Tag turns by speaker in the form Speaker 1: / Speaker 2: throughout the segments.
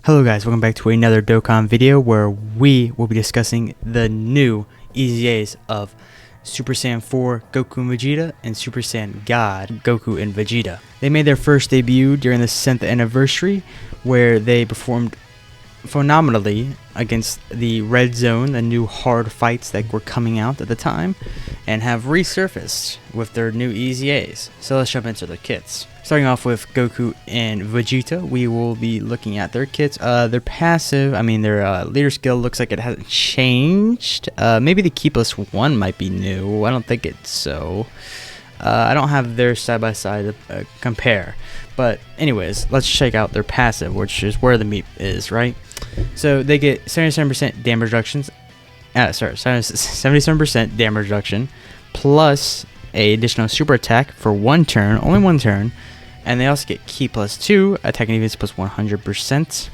Speaker 1: Hello guys, welcome back to another Dokkan video where we will be discussing the new EZAs of Super Saiyan 4 Goku and Vegeta and Super Saiyan God Goku and Vegeta. They made their first debut during the 10th anniversary where they performed phenomenally against the Red Zone, the new hard fights that were coming out at the time, and have resurfaced with their new EZAs. So let's jump into their kits. Starting off with Goku and Vegeta, we will be looking at their kits. Their passive, their leader skill looks like it hasn't changed. Maybe the Keepless one might be new. I don't think it's so. I don't have their side by side to compare. But anyways, let's check out their passive, which is where the meat is, right? So they get 77% damage reductions. 77% damage reduction, plus a additional super attack for one turn, only one turn. And they also get Ki plus 2, attacking defense plus 100%,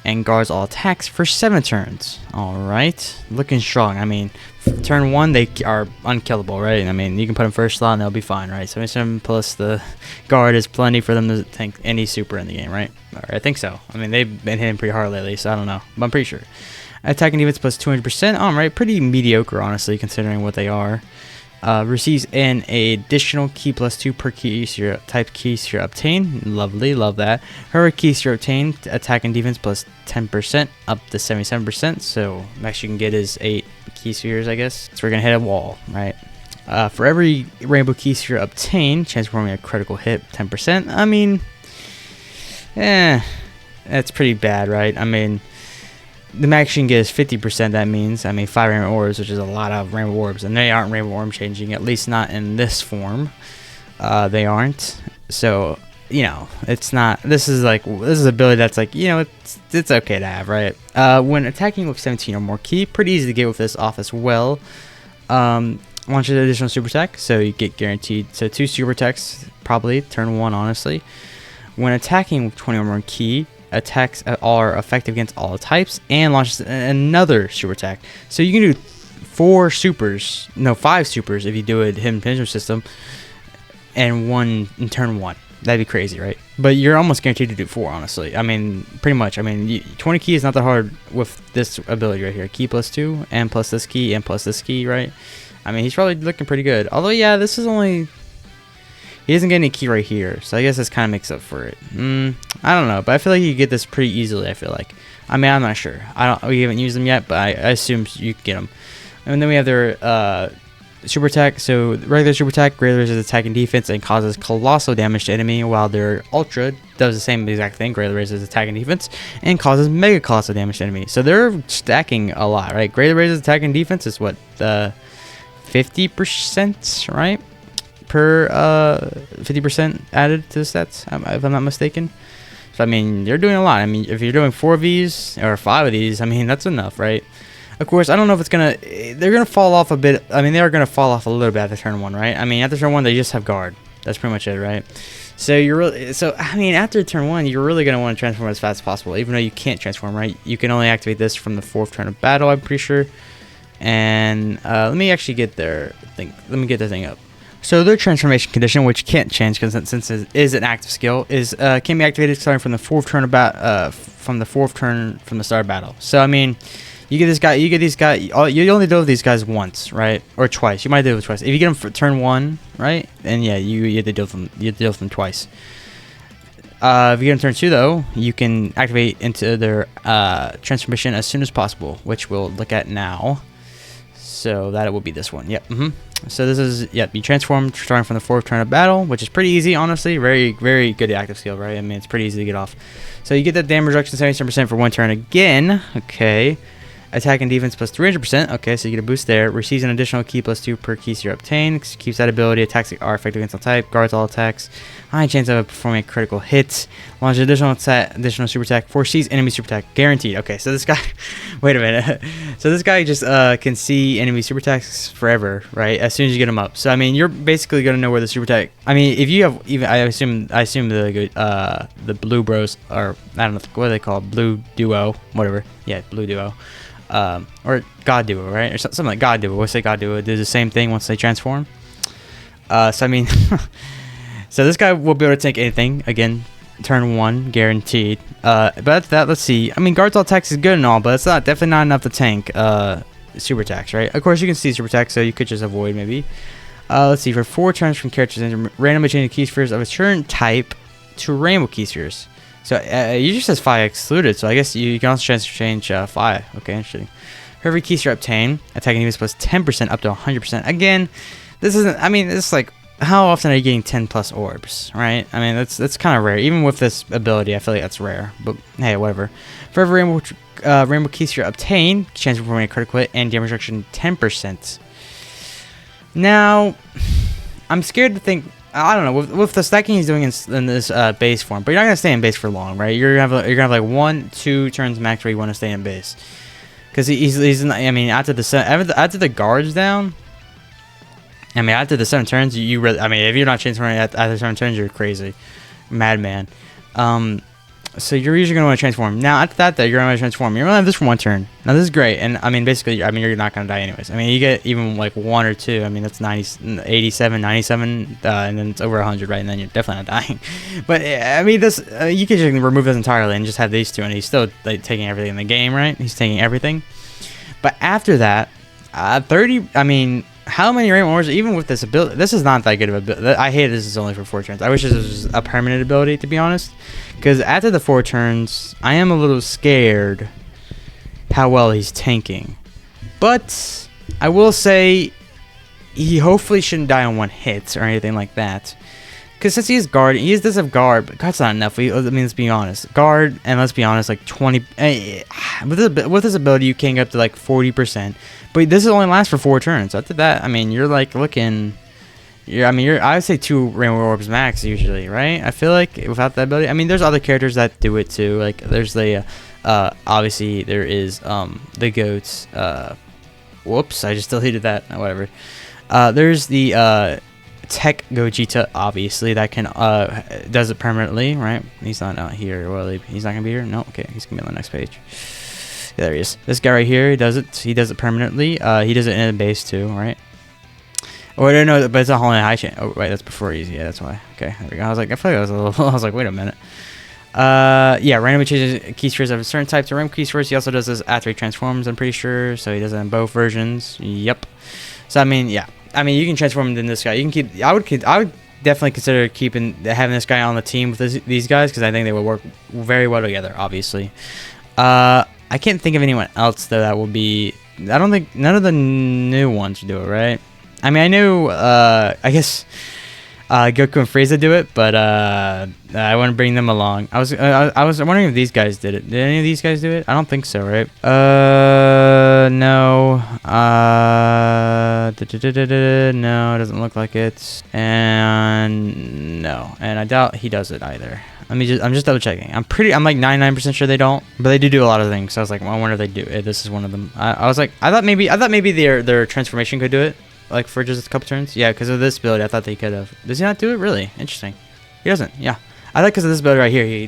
Speaker 1: and guards all attacks for 7 turns. Alright, looking strong. Turn 1, they are unkillable, right? You can put them first slot and they'll be fine, right? 77 plus the guard is plenty for them to tank any super in the game, right? Or I think so. They've been hitting pretty hard lately, so I don't know. But I'm pretty sure. Attacking defense plus 200%. Alright, pretty mediocre, honestly, considering what they are. Receives an additional Ki plus 2 per key type keys you obtain. Lovely, love that. Her keys you obtain, attack and defense plus 10% up to 77%. So max you can get is 8 key spheres, I guess. So we're gonna hit a wall, right? For every rainbow key sphere obtained, transforming a critical hit 10%. That's pretty bad, right? The max you can get is 50%. That means, 5 rainbow orbs, which is a lot of rainbow orbs, and they aren't rainbow orb changing, at least not in this form. They aren't. So, it's not. This is an ability that's it's okay to have, right? When attacking with 17 or more ki, pretty easy to get with this off as well. Launches an additional super attack, so you get guaranteed. So 2 super attacks, probably turn 1, honestly. When attacking with 20 or more ki, attacks are effective against all types, and launches another super attack. So you can do 5 supers if you do a hidden pendulum system, and 1 in turn 1. That'd be crazy, right? But you're almost guaranteed to do 4, honestly. Pretty much. 20 key is not that hard with this ability right here. Ki plus 2, and plus this key, and plus this key, right? He's probably looking pretty good. Although, yeah, this is only... He doesn't get any key right here, so I guess this kind of makes up for it. I don't know, but I feel like you get this pretty easily, I feel like. I'm not sure. We haven't used them yet, but I assume you can get them. And then we have their super attack. So regular super attack greatly raises attack and defense and causes colossal damage to enemy, while their ultra does the same exact thing, greatly raises attack and defense and causes mega colossal damage to enemy. So they're stacking a lot, right? Greatly raises attack and defense is what, 50%, right? Per 50% added to the stats, if I'm not mistaken. So they're doing a lot. If you're doing 4 of these or 5 of these, that's enough, right? Of course, I don't know if they're gonna fall off a bit. They are gonna fall off a little bit after turn 1, right? After turn 1, they just have guard. That's pretty much it, right? So after turn 1, you're really gonna want to transform as fast as possible, even though you can't transform, right? You can only activate this from the 4th turn of battle, I'm pretty sure. And let me actually get their thing. Let me get the thing up. So their transformation condition, which can't change because since it is an active skill, can be activated starting from the 4th turn from the start of battle. So you get this guy, you get these guys. You only deal with these guys once, right, or twice. You might deal with twice. If you get them for turn 1, right, then yeah, you have to deal with them. You have to deal with them twice. If you get them turn 2, though, you can activate into their transformation as soon as possible, which we'll look at now. So that it will be this one. Yep. So this is, you transform starting from the 4th turn of battle, which is pretty easy, honestly. Very, very good active skill, right? It's pretty easy to get off. So you get that damage reduction 77% for 1 turn again. Okay. Attack and defense plus 300%. Okay, so you get a boost there. Receives an additional Ki plus 2 per key you obtain. Keeps that ability. Attacks are effective against all type. Guards all attacks. High chance of performing a critical hit. Launches additional super attack. Foresees enemy super attack. Guaranteed. Okay, so this guy... Wait a minute. So this guy just can see enemy super attacks forever, right? As soon as you get him up. So, you're basically going to know where the super attack... if you have... even I assume the blue bros are... I don't know. What are they called? Blue duo. Whatever. Yeah, blue duo. Or God Duo, right? Or something like God Duo. We'll say God Duo. Do the same thing once they transform. So this guy will be able to take anything. Again, turn 1 guaranteed. But after that, let's see. I mean, guards all attacks is good and all, but it's not definitely not enough to tank super attacks, right? Of course, you can see super attacks, so you could just avoid maybe. Let's see. For 4 turns from characters, randomly change the key spheres of a certain type to rainbow key spheres. So you just says Phi excluded, so I guess you can also change Phi. Okay, interesting. For every key sphere obtained, attacking units plus 10% up to 100%. Again, this isn't. I mean, it's like, how often are you getting 10 plus orbs, right? I mean, that's kind of rare. Even with this ability, I feel like that's rare. But hey, whatever. For every rainbow key sphere obtained, chance of performing a critical hit and damage reduction 10%. Now, I'm scared to think. I don't know, with the stacking he's doing in this base form, but you're not gonna stay in base for long, right? You're gonna have like 1-2 turns max where you want to stay in base, because he's not, I mean, after the guards down, I mean, after the 7 turns, you really, I mean, if you're not transforming after 7 turns, you're crazy, madman. So you're usually gonna want to transform. Now after that, though, you're gonna want to transform. You're gonna have this for 1 turn. Now this is great, and I mean, basically, I mean, you're not gonna die anyways. I mean, you get even like 1 or 2. I mean, that's 90, 87, 97, and then it's over 100, right? And then you're definitely not dying. But I mean, this you can just remove this entirely and just have these 2, and he's still like taking everything in the game, right? He's taking everything. But after that, 30. I mean, how many rainbow orbs? Even with this ability, this is not that good of a ability. I hate this is only for 4 turns. I wish this was a permanent ability, to be honest. Because after the 4 turns, I am a little scared how well he's tanking. But I will say he hopefully shouldn't die on 1 hit or anything like that. Because since he is guard, he does have guard, but guard's not enough. I mean, let's be honest. Guard, and let's be honest, like 20. With this ability, you can get up to like 40%. But this only lasts for 4 turns. After that, I mean, you're like looking. I would say 2 rainbow orbs max usually, right? I feel like without that ability, I mean, there's other characters that do it too. Like there's the, obviously there is the goats. Whoops, I just deleted that. Whatever. There's the Tech Gogeta, obviously that can does it permanently, right? He's not out here. Well, he's not gonna be here. No, okay, he's gonna be on the next page. Yeah, there he is. This guy right here, he does it permanently. He does it in the base too, right? Oh, I don't know, but it's a whole high chain. Oh, wait, that's before easy. Yeah, that's why. Okay, there we go. I was like, I feel like I was a little. I was like, wait a minute. Yeah, randomly changes key spheres of a certain type to random key spheres. He also does this after he transforms, I'm pretty sure. So he does it in both versions. Yep. So I mean, yeah. I mean, you can transform into this guy. You can keep. I would definitely consider having this guy on the team with these guys, because I think they would work very well together. Obviously. I can't think of anyone else though that will be. I don't think none of the new ones do it, right? I mean, I know, I guess, Goku and Frieza do it, but, I want to bring them along. I was wondering if these guys did it. Did any of these guys do it? I don't think so, right? No. No, it doesn't look like it. And, no. And I doubt he does it either. I'm just double checking. I'm like 99% sure they don't, but they do a lot of things. So I was like, well, I wonder if they do it. This is one of them. I thought maybe their transformation could do it. Like for just a couple turns? Yeah, because of this ability, I thought they could have. Does he not do it? Really? Interesting. He doesn't. Yeah. I thought because of this ability right here, he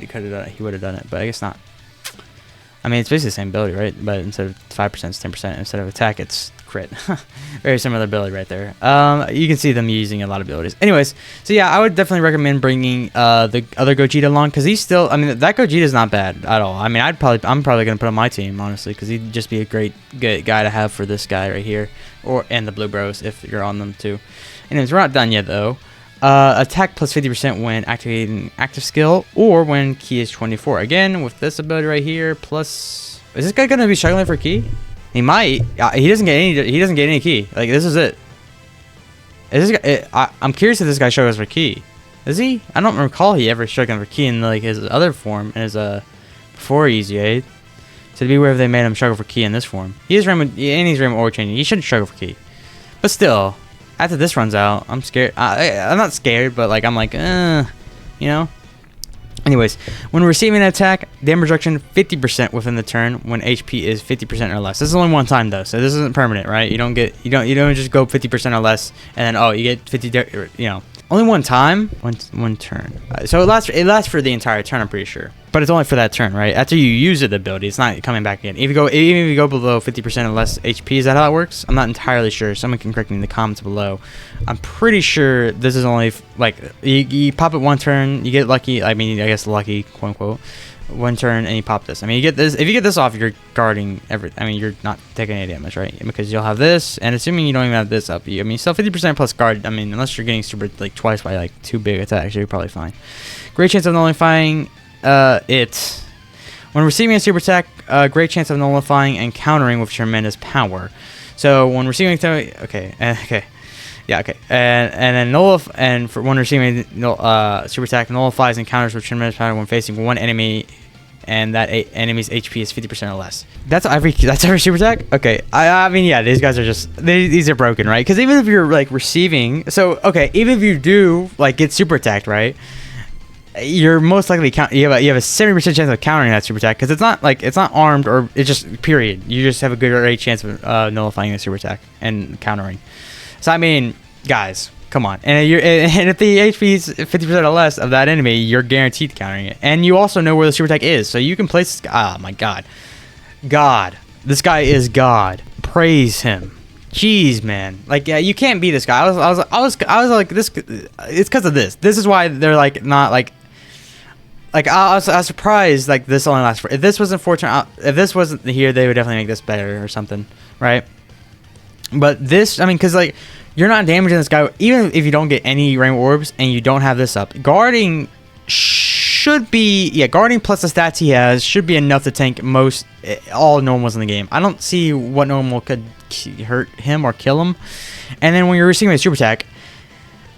Speaker 1: would have done it, but I guess not. I mean, it's basically the same ability, right? But instead of 5%, it's 10%. Instead of attack, it's crit. Very similar ability right there. You can see them using a lot of abilities. Anyways, so yeah, I would definitely recommend bringing the other Gogeta along, because he's still. I mean, that Gogeta is not bad at all. I mean, I'm probably gonna put on my team honestly, because he'd just be a great guy to have for this guy right here, and the Blue Bros if you're on them too. Anyways, we're not done yet though. Attack plus 50% when activating active skill, or when key is 24. Again, with this ability right here, plus. Is this guy gonna be struggling for key? He might. He doesn't get any key. Like, this is it. Is this guy, I'm curious if this guy struggles for key. Is he? I don't recall he ever struggling for key in like his other form, in his before EZA. So be aware if they made him struggle for key in this form. He's Rainbow Orb changing. He shouldn't struggle for key. But still, after this runs out, I'm scared. I'm not scared, but like I'm like, you know. Anyways, when receiving an attack, damage reduction 50% within the turn when HP is 50% or less. This is only one time though, so this isn't permanent, right? You don't just go 50% or less, and then you get 50. You know, Only one time? One turn. So it lasts for the entire turn, I'm pretty sure. But it's only for that turn, right? After you use the ability, it's not coming back again. Even if you go below 50% or less HP, is that how it works? I'm not entirely sure. Someone can correct me in the comments below. I'm pretty sure this is only, like, you pop it one turn, you get lucky. I mean, I guess lucky, quote unquote. One turn and you pop this. I mean, you get this. If you get this off, you're guarding everything. I mean, you're not taking any damage, right? Because you'll have this, and assuming you don't even have this up, I mean, still 50% plus guard. I mean, unless you're getting super like twice by like 2 big attacks, you're probably fine. Great chance of nullifying it. When receiving a super attack, great chance of nullifying and countering with tremendous power. So when receiving, okay. Yeah, okay. And then for when receiving super attack, nullifies and counters with tremendous power when facing one enemy, and that enemy's HP is 50% or less. That's every super attack. Okay. I mean, yeah, these guys are just these are broken, right? Because even if you're like receiving, so okay, even if you do like get super attacked, right? You're most likely you have a 70% chance of countering that super attack because it's not armed or it's just period. You just have a great chance of nullifying the super attack and countering. So I mean, guys, come on. And if the HP is 50% or less of that enemy, you're guaranteed countering it. And you also know where the super attack is, so you can place. Oh my God, this guy is God. Praise him. Jeez, man. Like, yeah, you can't beat this guy. I was like this. It's because of this. This is why they're like not like. Like I was surprised. Like this only lasts for. If this wasn't if this wasn't here, they would definitely make this better or something, right? But this, I mean, because like you're not damaging this guy, even if you don't get any rainbow orbs and you don't have this up. Guarding should be, yeah, guarding plus the stats he has should be enough to tank all normals in the game. I don't see what normal could hurt him or kill him. And then when you're receiving a super attack,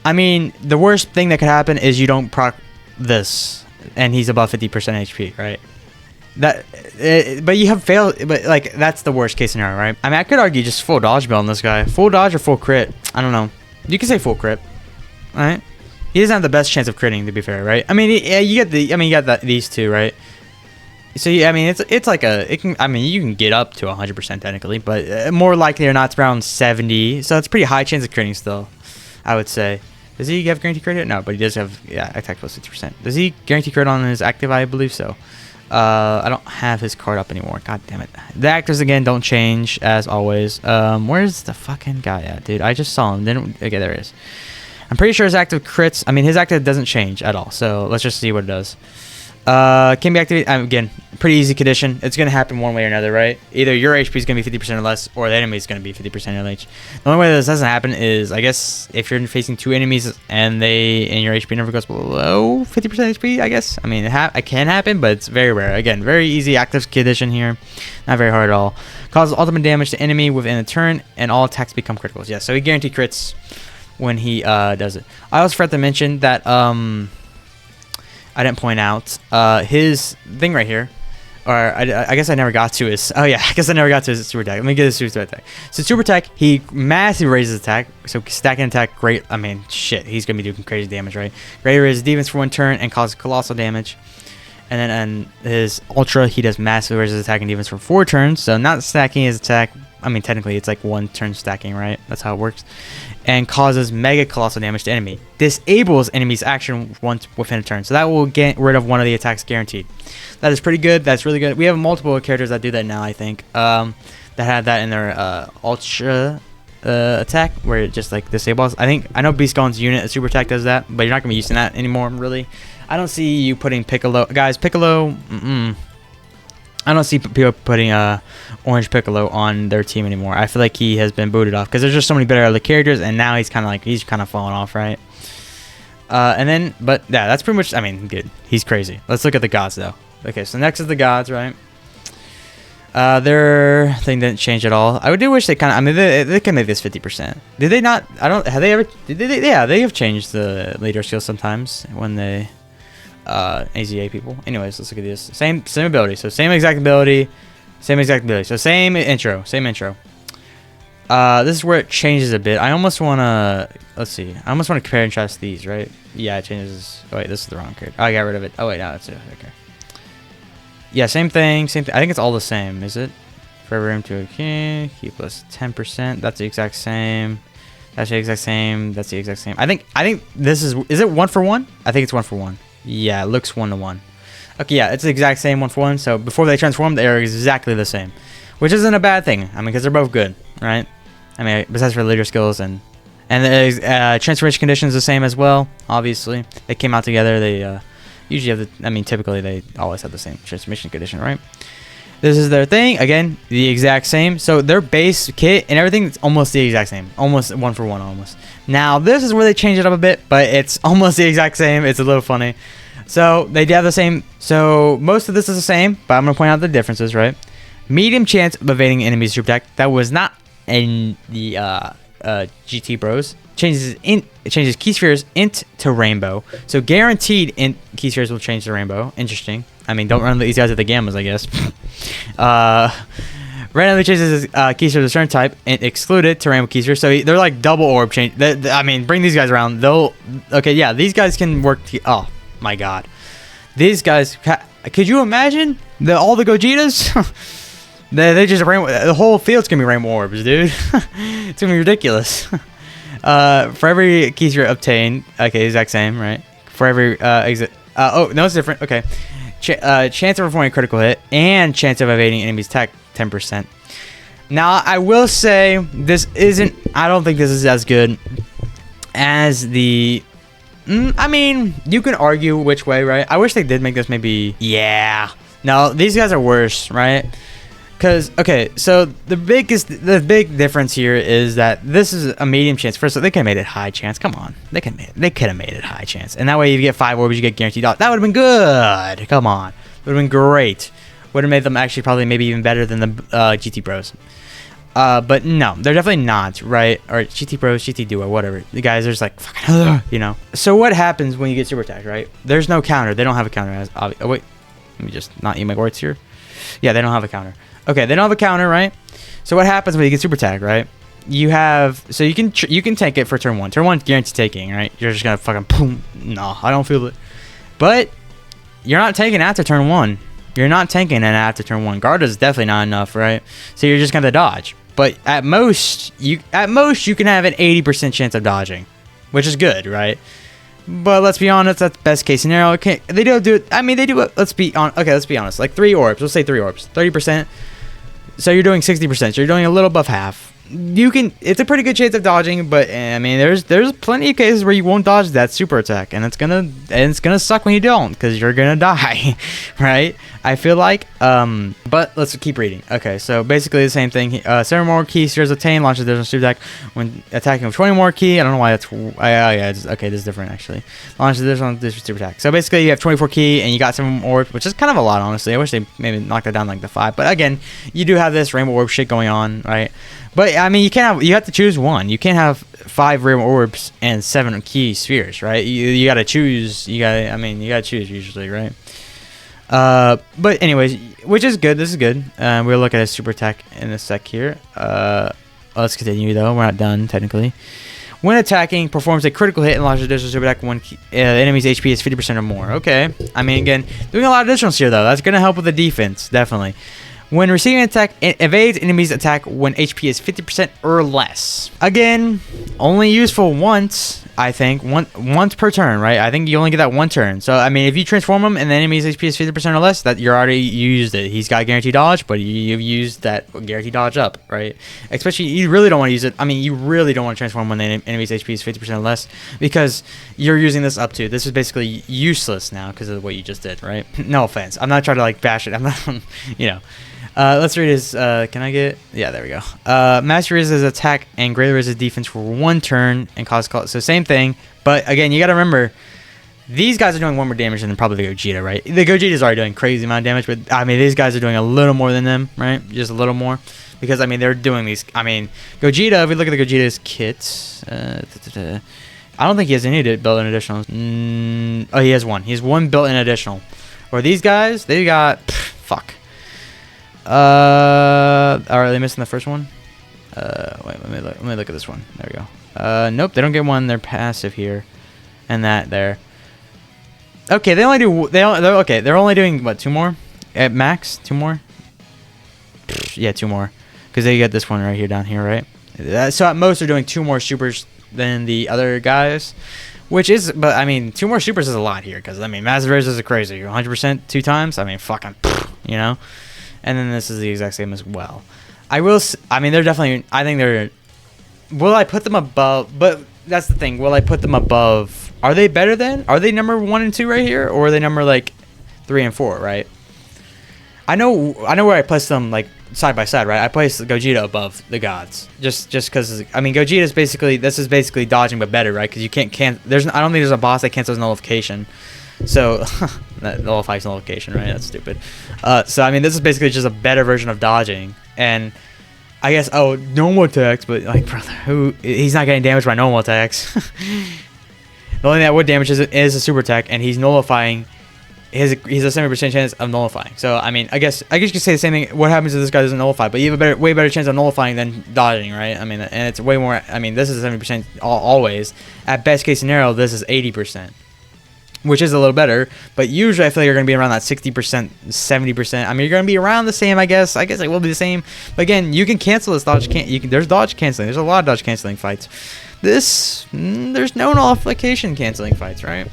Speaker 1: I mean, the worst thing that could happen is you don't proc this, and he's above 50% HP, right? But you have failed, but like that's the worst case scenario, right? I mean, I could argue just full dodge build on this guy, full dodge or full crit. I don't know. You can say full crit, all right? He doesn't have the best chance of critting, to be fair, right? I mean, yeah, you get these two, right? So yeah, I mean, it's like I mean, you can get up to 100% technically, but more likely or not, it's around 70. So it's pretty high chance of critting still, I would say. Does he have guaranteed crit? No, but he does have attack plus 60%. Does he guarantee crit on his active? I believe so. I don't have his card up anymore. God damn it. The actors again don't change as always. Where's the fucking guy at, dude? I just saw him. Okay, there he is. I'm pretty sure his active crits. I mean, his active doesn't change at all. So let's just see what it does. Can be activated again. Pretty easy condition. It's gonna happen one way or another, right? Either your HP is gonna be 50% or less, or the enemy is gonna be 50% LH. The only way this doesn't happen is, I guess, if you're facing two enemies and your HP never goes below 50% HP. I guess. I mean, it can happen, but it's very rare. Again, very easy active condition here. Not very hard at all. Causes ultimate damage to enemy within a turn, and all attacks become criticals. Yeah, so he guaranteed crits when he does it. I also forgot to mention that I didn't point out his thing right here, or I guess I never got to his. Oh yeah, I guess I never got to his super attack. Let me get his super attack. So super attack, he massively raises attack. So stacking attack, great. I mean, shit, he's gonna be doing crazy damage, right? Great raises defense for one turn and causes colossal damage. And then his ultra, he does massively raises attack and defense for 4 turns. So not stacking his attack. I mean, technically it's like 1 turn stacking, right? That's how it works. And causes mega colossal damage to enemy. Disables enemy's action once within a turn. So that will get rid of one of the attacks guaranteed. That is pretty good. That's really good. We have multiple characters that do that now, I think. That had that in their ultra attack, where it just like disables. I know Beast Gon's unit, a super attack does that, but you're not going to be using that anymore, really. I don't see you putting Piccolo. Guys, Piccolo, I don't see people putting Orange Piccolo on their team anymore. I feel like he has been booted off because there's just so many better other characters, and now he's kind of falling off, right? But yeah, that's pretty much. I mean, good. He's crazy. Let's look at the gods though. Okay, so next is the gods, right? Their thing didn't change at all. I do wish they kind of. I mean, they can make this 50%. Did they not? I don't. Have they ever? Did they? Yeah, they have changed the leader skills sometimes when they. AZA people. Anyways, let's look at this. Same ability. So same exact ability. So same intro. This is where it changes a bit. I almost want to. Let's see. I almost want to compare and contrast these, right? Yeah, it changes. Oh wait, this is the wrong character. Oh, I got rid of it. Oh wait, no, that's it. Okay. Yeah, same thing. Same thing. I think it's all the same. Is it? Forever room to a king. Keep plus 10%. That's the exact same. That's the exact same. That's the exact same. I think this is it 1 for 1? I think it's 1 for 1. Yeah, it looks 1 to 1. Okay, yeah, it's the exact same 1 for 1. So before they transform, they are exactly the same, which isn't a bad thing. I mean, because they're both good, right? I mean, besides for leader skills and the transformation condition is the same as well. Obviously, they came out together. They usually have the. I mean, typically they always have the same transformation condition, right? This is their thing. Again, the exact same. So their base kit and everything is almost the exact same. Almost 1 for 1, almost. Now, this is where they change it up a bit, but it's almost the exact same. It's a little funny. So they do have the same. So most of this is the same, but I'm going to point out the differences, right? Medium chance of evading enemies super attack. That was not in the GT Bros. It changes key spheres int to rainbow. So guaranteed int key spheres will change to rainbow. Interesting. I mean, don't run these guys at the gammas, I guess. Randomly changes key spheres of a certain type and excluded to rainbow key spheres. So they're like double orb change. I mean, bring these guys around. Okay, yeah, these guys can work. Oh my god, these guys. Could you imagine all the Gogetas? they just the whole field's gonna be rainbow orbs, dude. It's gonna be ridiculous. For every key sphere obtained, okay, exact same, right? For every oh no, it's different. Okay. Chance of performing a critical hit and chance of evading enemies attack 10%. Now I will say this isn't. I don't think this is as good as the. I mean, you can argue which way, right? I wish they did make this maybe. Yeah. No, these guys are worse, right? Because okay, so the big difference here is that this is a medium chance. First, they could have made it high chance. Come on, they could have made it high chance, and that way you get 5 orbs, you get guaranteed dodge. That would have been good. Come on, would have been great. Would have made them actually probably maybe even better than the GT Bros. But no, they're definitely not, right? Or GT Bros, GT Duo, whatever. The guys are just like fucking, you know. So what happens when you get super attacked, right? There's no counter. They don't have a counter. Oh wait, let me just not eat my words here. Yeah, they don't have a counter. Okay, they don't have a counter, right? So what happens when you get super attack, right? You have so you can take it for turn 1. Turn 1 guaranteed taking, right? You're just gonna fucking boom. No, I don't feel it. But you're not taking after turn 1. You're not tanking it after turn 1. Guard is definitely not enough, right? So you're just gonna dodge. But at most you can have an 80% chance of dodging, which is good, right? But let's be honest, that's best case scenario. Okay, they don't do it. I mean, they do it. Let's be honest. Like 3 orbs. Let's say 3 orbs. 30%. So you're doing 60%. So you're doing a little above half. It's a pretty good chance of dodging, but I mean, there's plenty of cases where you won't dodge that super attack, and it's gonna suck when you don't, because you're gonna die, right? I feel like, but let's keep reading. Okay, so basically the same thing. 7 more key spheres obtained, launches additional super attack when attacking with 20 more key. I don't know why that's. Okay, this is different actually. Launches additional super attack. So basically, you have 24 key and you got 7 orbs, which is kind of a lot, honestly. I wish they maybe knocked that down like the 5, but again, you do have this rainbow orb shit going on, right? But I mean, you have to choose one. You can't have 5 rainbow orbs and 7 key spheres, right? You gotta choose. You gotta choose usually, right? But anyways, which is good. This is good. We'll look at a super attack in a sec here. Let's continue though. We're not done technically. When attacking, performs a critical hit and launches additional super attack when enemy's HP is 50% or more. Okay. I mean, again, doing a lot of additionals here though. That's gonna help with the defense, definitely. When receiving an attack, it evades enemy's attack when HP is 50% or less. Again, only useful once, I think. Once per turn, right? I think you only get that 1 turn. So, I mean, if you transform him and the enemy's HP is 50% or less, that you used it. He's got guaranteed dodge, but you've used that guaranteed dodge up, right? Especially, you really don't want to use it. I mean, you really don't want to transform when the enemy's HP is 50% or less, because you're using this up to. This is basically useless now because of what you just did, right? No offense. I'm not trying to, like, bash it. I'm not, you know. Let's read his, can I get, yeah, there we go. Master is his attack and greater is his defense for 1 turn and cause call. So same thing, but again, you gotta remember, these guys are doing 1 more damage than probably the Gogeta, right? The Gogeta's already doing crazy amount of damage, but I mean, these guys are doing a little more than them, right? Just a little more, because I mean, they're doing these, I mean, Gogeta, if we look at the Gogeta's kits, I don't think he has any built-in additionals. Oh, he has 1. He has 1 built-in additional. Or these guys, they got, fuck. Are they missing the first one? Wait, let me look at this one. There we go. Nope, they don't get 1. They're passive here, and that there. Okay, they're okay. They're only doing what, 2 more at max? 2 more? Yeah, 2 more, because they get this one right here down here, right? So at most they're doing 2 more supers than the other guys, which is, but I mean, 2 more supers is a lot here, because I mean, massive rares is crazy. 100% 2 times. I mean, fucking, you know. And then this is the exact same as well. I mean, they're definitely. I think they're. Will I put them above? But that's the thing. Will I put them above? Are they better than? Are they number 1 and 2 right here, or are they number like 3 and 4? Right. I know where I place them, like side by side, right? I place Gogeta above the gods, just because. I mean, Gogeta is basically, this is basically dodging but better, right? Because you can't I don't think there's a boss that cancels nullification, so that nullifies nullification, right? That's stupid. So I mean, this is basically just a better version of dodging, and I guess normal attacks, but like brother, he's not getting damaged by normal attacks. The only thing that would damage is a super attack, and he's nullifying. He's a 70% chance of nullifying. So I mean, I guess you could say the same thing. What happens if this guy doesn't nullify? But you have a way better chance of nullifying than dodging, right? I mean, and it's way more. I mean, this is 70% always. At best case scenario, this is 80%, which is a little better. But usually, I feel like you're gonna be around that 60%, 70%. I mean, you're gonna be around the same. I guess it will be the same. But again, you can cancel this dodge. There's dodge canceling. There's a lot of dodge canceling fights. There's no nullification canceling fights, right?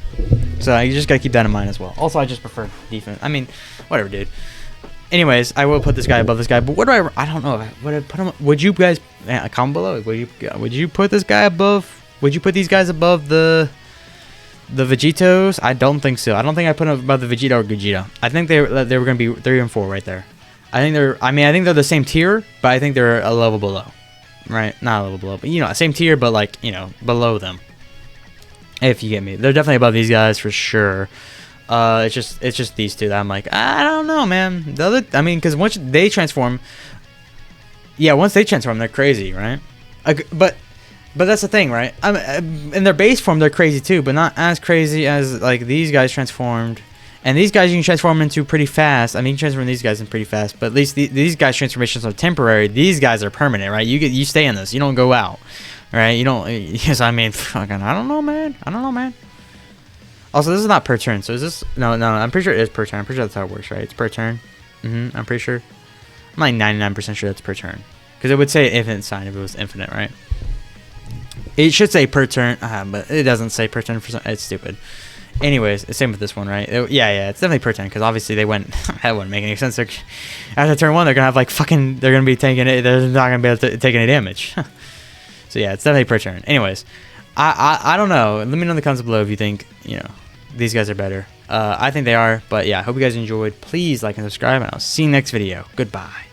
Speaker 1: So you just gotta keep that in mind as well. Also, I just prefer defense. I mean, whatever, dude. Anyways, I will put this guy above this guy. But what do I don't know. Would I put him? Would you guys comment below? Would you put this guy above? Would you put these guys above the Vegetos? I don't think so. I don't think I put them above the Vegeta or Gogeta. I think they were gonna be 3 and 4 right there. I think they're the same tier, but I think they're a level below. Right, not a level below, but same tier, but like below them. If you get me, they're definitely above these guys for sure. It's just these two that I'm like, I don't know, man. I mean, because once they transform, they're crazy, right? But that's the thing, right? In their base form, they're crazy too, but not as crazy as like these guys transformed. And these guys you can transform into pretty fast. I mean, you can transform these guys in pretty fast, but at least these guys' transformations are temporary. These guys are permanent, right? You stay in this. You don't go out, right? You don't. Yes, I mean, fucking, I don't know, man. Also, this is not per turn, so is this? No. I'm pretty sure it is per turn. I'm pretty sure that's how it works, right? It's per turn. I'm pretty sure. I'm like 99% sure that's per turn, because it would say infinite sign if it was infinite, right? It should say per turn, but it doesn't say per turn. It's stupid. Anyways, it's same with this one, right? Yeah, it's definitely per turn, because obviously they went. That wouldn't make any sense. After turn 1, they're gonna have like fucking. They're gonna be taking it. They're not gonna be able to take any damage. So yeah, it's definitely per turn. Anyways, I don't know. Let me know in the comments below if you think these guys are better. I think they are, but yeah, I hope you guys enjoyed. Please like and subscribe, and I'll see you next video. Goodbye.